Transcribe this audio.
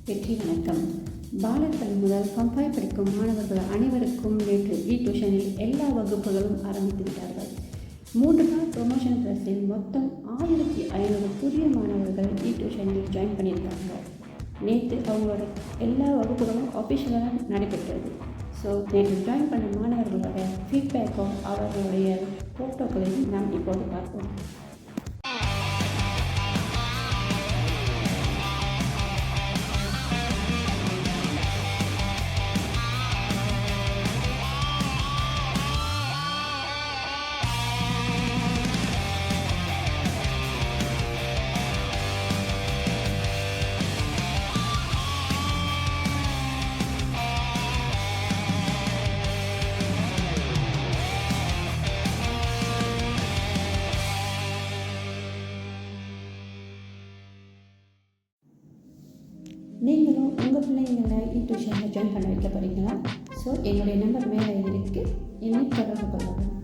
வெற்றி வணக்கம். பாலர்கள் முதல் ஃபார்ம் 5 படிக்கும் மாணவர்கள் அனைவருக்கும் நேற்று டியூஷனில் எல்லா வகுப்புகளும் ஆரம்பித்து விட்டார்கள். 3 நாள் ப்ரொமோஷன் கிளாஸில் மொத்தம் 1500 புதிய மாணவர்கள் டியூஷனில் ஜாயின் பண்ணியிருக்காங்க. நேற்று அவங்களோட எல்லா வகுப்புகளும் அஃபிஷியலாக நடைபெற்றது. ஸோ நேற்று ஜாயின் பண்ண மாணவர்களோட ஃபீட்பேக்கும் அவர்களுடைய ஃபோட்டோக்களையும் நாம் இப்போது பார்ப்போம். நீங்களும் உங்கள் பிள்ளைங்களை டியூஷனில் ஜாயின் பண்ண வைக்க போகிறீங்களா? ஸோ என்னுடைய நம்பர் மேலே இருக்குது, என்னை தொடர்பு கொள்ளவும்.